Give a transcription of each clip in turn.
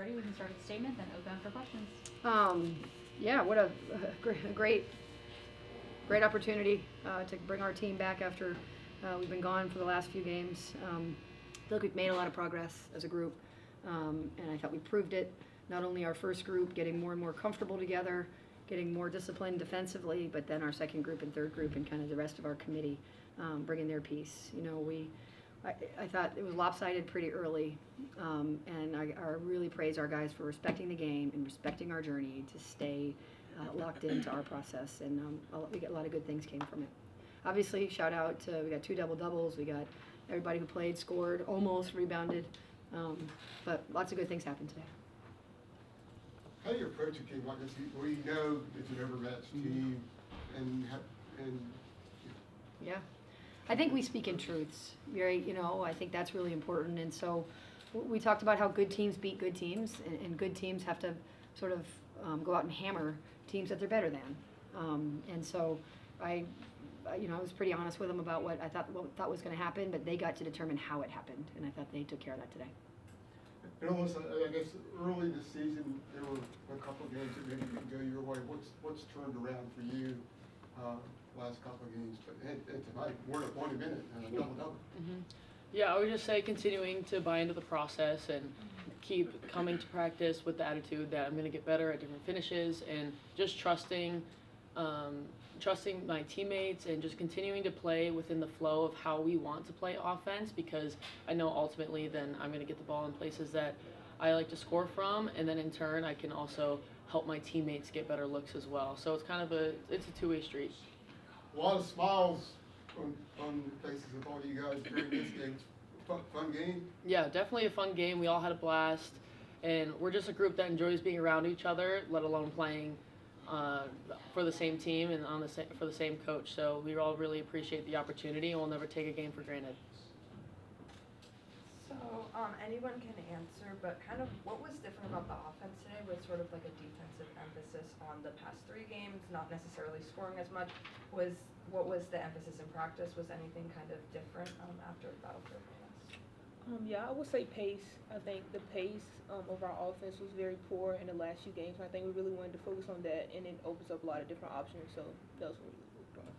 ready, we can start with the statement, then open for questions. Yeah, what a great opportunity to bring our team back after we've been gone for the last few games. I feel like we've made a lot of progress as a group, and I thought we proved it. Not only our first group getting more and more comfortable together, getting more disciplined defensively, but then our second group and third group and kind of the rest of our committee bringing their piece. You know, I thought it was lopsided pretty early, and I really praise our guys for respecting the game and respecting our journey to stay locked into our process, and we got a lot of good things came from it. Obviously, shout out to, we got 2 double-doubles, we got everybody who played, scored, almost rebounded, but lots of good things happened today. How do you approach a game like this where you know it's an overmatched team and yeah, I think we speak in truths, right? You know, I think that's really important, and so we talked about how good teams beat good teams, and good teams have to sort of go out and hammer teams that they're better than, and so I was pretty honest with them about what I thought was going to happen, but they got to determine how it happened, and I thought they took care of that today. And almost, I guess, early this season, there were a couple of games that maybe didn't go your way. What's turned around for you last couple of games? But tonight, we're at 1 minute, double-double. Mm-hmm. Yeah, I would just say continuing to buy into the process and keep coming to practice with the attitude that I'm going to get better at different finishes, and just trusting my teammates and just continuing to play within the flow of how we want to play offense, because I know ultimately then I'm going to get the ball in places that I like to score from, and then in turn I can also help my teammates get better looks as well. So it's kind of a two-way street. A lot of smiles on the faces of all you guys during this game. Fun game? Yeah, definitely a fun game. We all had a blast, and we're just a group that enjoys being around each other, let alone playing for the same team and for the same coach. So we all really appreciate the opportunity, and we'll never take a game for granted. So anyone can answer, but kind of what was different about the offense today with sort of like a defensive emphasis on the past 3 games, not necessarily scoring as much? What was the emphasis in practice? Was anything kind of different after Battlefield? Yeah, I would say pace. I think the pace of our offense was very poor in the last few games. I think we really wanted to focus on that, and it opens up a lot of different options. So that was what we worked on.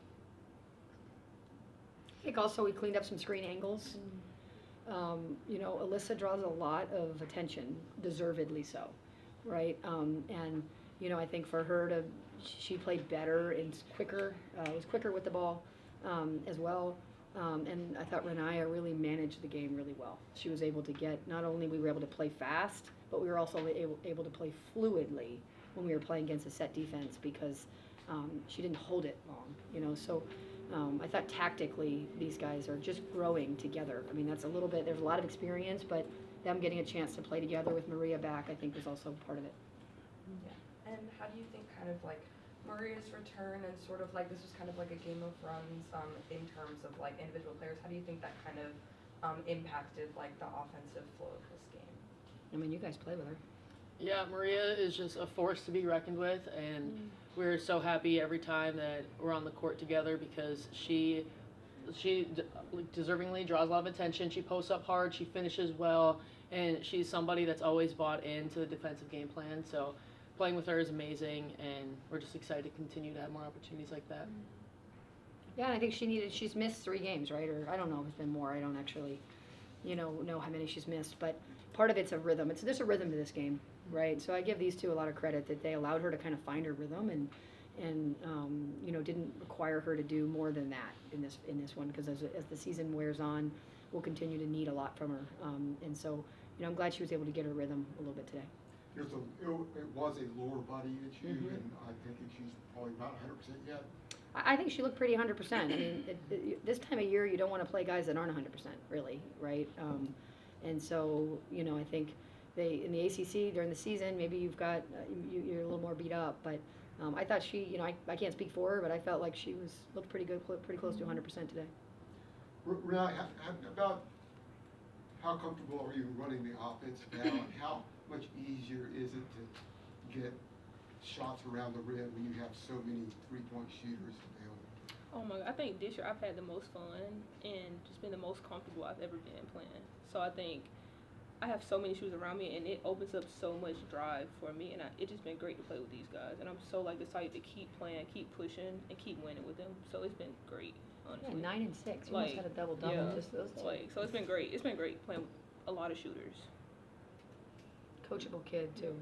I think also we cleaned up some screen angles. Alyssa draws a lot of attention, deservedly so, right? And I think for her she played better and was quicker with the ball as well. And I thought Reniya really managed the game really well. She was able to not only we were able to play fast, but we were also able to play fluidly when we were playing against a set defense, because she didn't hold it long, So I thought tactically these guys are just growing together. I mean, there's a lot of experience, but them getting a chance to play together with Maria back, I think, was also part of it. Yeah. And how do you think kind of like Maria's return and sort of like this was kind of like a game of runs in terms of like individual players? How do you think that kind of impacted like the offensive flow of this game? I mean, you guys play with her. Yeah, Maria is just a force to be reckoned with, and we're so happy every time that we're on the court together, because she deservingly draws a lot of attention. She posts up hard, she finishes well, and she's somebody that's always bought into the defensive game plan. So playing with her is amazing, and we're just excited to continue to have more opportunities like that. Yeah, and I think she's missed 3 games, right? Or I don't know if it's been more. I don't actually, know how many she's missed. But part of it's a rhythm. There's a rhythm to this game, right? So I give these 2 a lot of credit that they allowed her to kind of find her rhythm and didn't require her to do more than that in this one, because as the season wears on, we'll continue to need a lot from her. And so, I'm glad she was able to get her rhythm a little bit today. It was a lower body issue, and I think that she's probably not 100% yet. I think she looked pretty 100%. I mean, this time of year, you don't want to play guys that aren't 100%, really, right? And so, I think in the ACC during the season, maybe you've got you're a little more beat up, but I thought she, I can't speak for her, but I felt like she looked pretty good, pretty close to 100% today. Reniya, about how comfortable are you running the offense now, and how much easier is it to get shots around the rim when you have so many 3-point shooters available? Oh my God, I think this year I've had the most fun and just been the most comfortable I've ever been playing. So I think I have so many shooters around me, and it opens up so much drive for me, and it's just been great to play with these guys, and I'm so like excited to keep playing, keep pushing, and keep winning with them. So it's been great, honestly. Yeah, 9 and 6. You almost had a double-double, yeah, just those two. like, so it's been great. It's been great playing with a lot of shooters. Coachable kid too.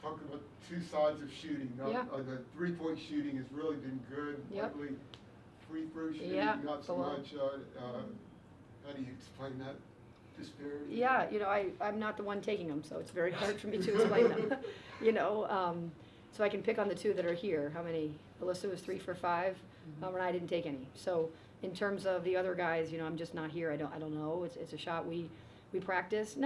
Talking about two sides of shooting. Yeah. The 3-point shooting has really been good. Yep. Lately, free throw shooting, Yeah, not so below. much. How do you explain that disparity? Yeah, I'm not the one taking them, so it's very hard for me to explain them. So I can pick on the two that are here. How many? Alyssa was 3 for 5. And I didn't take any. So in terms of the other guys, I'm just not here. I don't know. It's a shot we practice.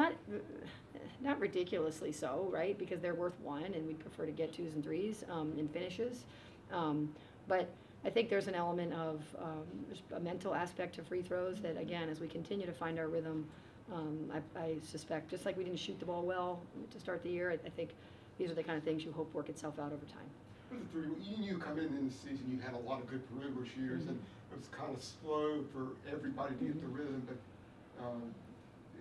Not ridiculously so, right? Because they're worth 1, and we prefer to get 2s and 3s in finishes. But I think there's an element of just a mental aspect to free throws that, again, as we continue to find our rhythm, I suspect, just like we didn't shoot the ball well to start the year, I think these are the kind of things you hope work itself out over time. For the three, you knew coming in the season you had a lot of good perimeter shooters, and it was kind of slow for everybody to get the rhythm. But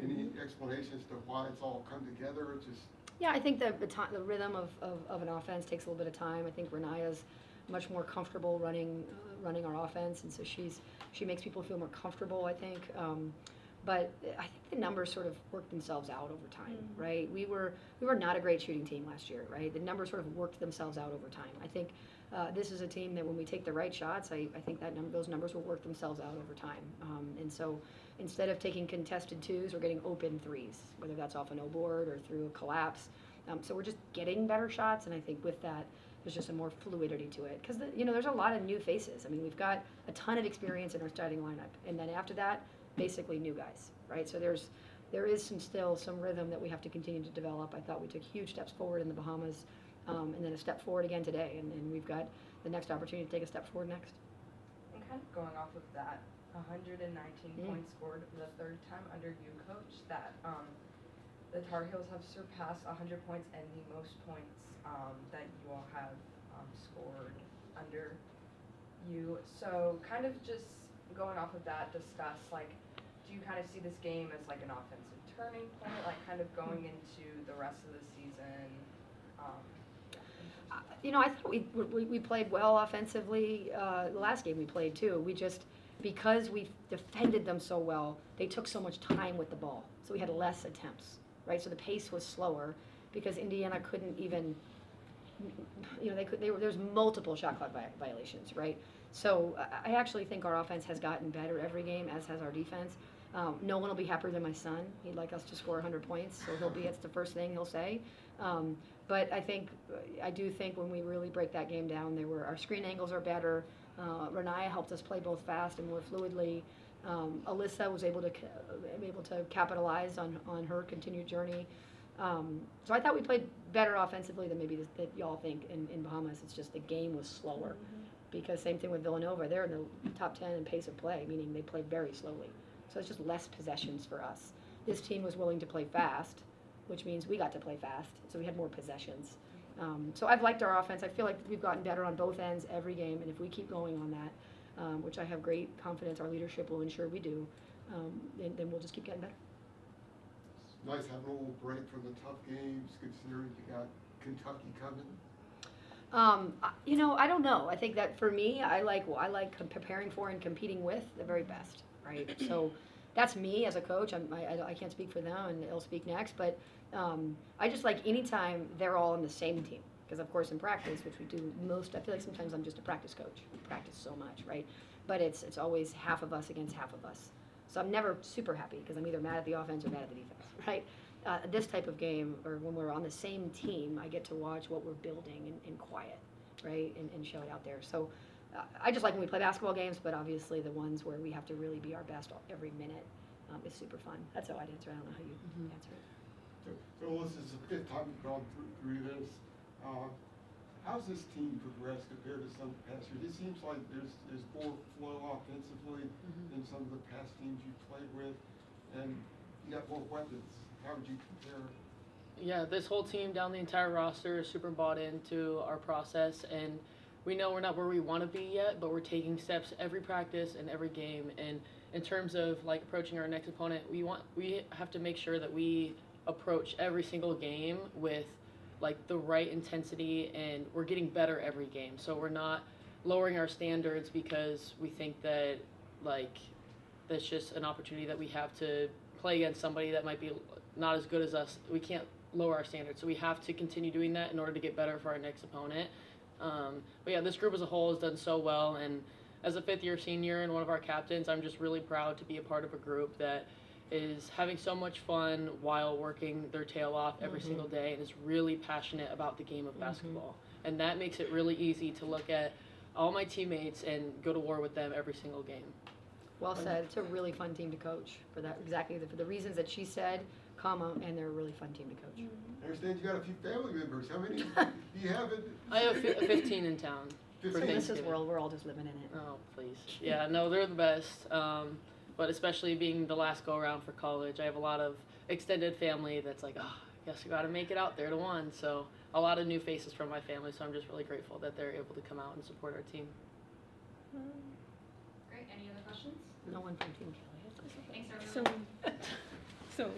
any explanation as to why it's all come together? It's just Yeah, I think the rhythm of an offense takes a little bit of time. I think Reniya's much more comfortable running our offense, and so she makes people feel more comfortable, I think. But I think the numbers sort of worked themselves out over time, right? We were not a great shooting team last year, right? The numbers sort of worked themselves out over time. I think this is a team that when we take the right shots, I think that those numbers will work themselves out over time. And so instead of taking contested 2s, we're getting open 3s, whether that's off an O-board or through a collapse. So we're just getting better shots, and I think with that, there's just a more fluidity to it. Because, there's a lot of new faces. I mean, we've got a ton of experience in our starting lineup. And then after that, basically new guys, right? So there is still some rhythm that we have to continue to develop. I thought we took huge steps forward in the Bahamas, and then a step forward again today. And we've got the next opportunity to take a step forward next. And kind of going off of that, 119 points scored for the 3rd time under you, Coach, that the Tar Heels have surpassed 100 points and the most points that you all have scored under you. So kind of just going off of that, discuss, like, do you kind of see this game as like an offensive turning point, like kind of going into the rest of the season? I thought we played well offensively. The last game we played too. We just, because we defended them so well, they took so much time with the ball. So we had less attempts, right? So the pace was slower because Indiana couldn't even, there's multiple shot clock violations, right? So I actually think our offense has gotten better every game, as has our defense. No one will be happier than my son. He'd like us to score 100 points, so it's the first thing he'll say. But I do think when we really break that game down, our screen angles are better. Reniya helped us play both fast and more fluidly. Alyssa was able to capitalize on her continued journey. So I thought we played better offensively than maybe that y'all think in Bahamas. It's just the game was slower. Because same thing with Villanova, they're in the top 10 in pace of play, meaning they play very slowly. So it's just less possessions for us. This team was willing to play fast, which means we got to play fast, so we had more possessions. So I've liked our offense. I feel like we've gotten better on both ends every game, and if we keep going on that, which I have great confidence our leadership will ensure we do, then we'll just keep getting better. it's nice having a little break from the tough games, considering you got Kentucky coming. I don't know. I think that for me, I like preparing for and competing with the very best, right? So that's me as a coach. I can't speak for them, and they'll speak next. But I just like anytime they're all on the same team. Because of course in practice, which we do most, I feel like sometimes I'm just a practice coach. We practice so much, right? But it's always half of us against half of us. So I'm never super happy because I'm either mad at the offense or mad at the defense, right? This type of game, or when we're on the same team, I get to watch what we're building in quiet, right, and show it out there. So I just like when we play basketball games, but obviously the ones where we have to really be our best every minute is super fun. That's how I'd answer it. I don't know how you answer it. So this is the 5th time you've gone through this. How's this team progressed compared to some past years? It seems like there's more flow offensively than some of the past teams you've played with, and you got more weapons. How would you compare? Yeah, this whole team down the entire roster is super bought into our process, and we know we're not where we want to be yet, but we're taking steps every practice and every game, and in terms of like approaching our next opponent, we have to make sure that we approach every single game with like the right intensity, and we're getting better every game. So we're not lowering our standards because we think that like that's just an opportunity that we have to play against somebody that might be not as good as us. We can't lower our standards, so we have to continue doing that in order to get better for our next opponent. But yeah, this group as a whole has done so well, and as a fifth-year senior and one of our captains, I'm just really proud to be a part of a group that is having so much fun while working their tail off every single day and is really passionate about the game of basketball. And that makes it really easy to look at all my teammates and go to war with them every single game. Well said. It's a really fun team to coach for that, exactly for the reasons that she said, and they're a really fun team to coach. I understand you got a few family members. How many do you have? I have 15 in town. For 15? This is Thanksgiving. we're all just living in it. Oh, please. Yeah, no, they're the best. But especially being the last go-around for college, I have a lot of extended family that's like, oh, I guess we got to make it out there to one. So a lot of new faces from my family, so I'm just really grateful that they're able to come out and support our team. Great. Any other questions? No one from Team Thanks, everyone. So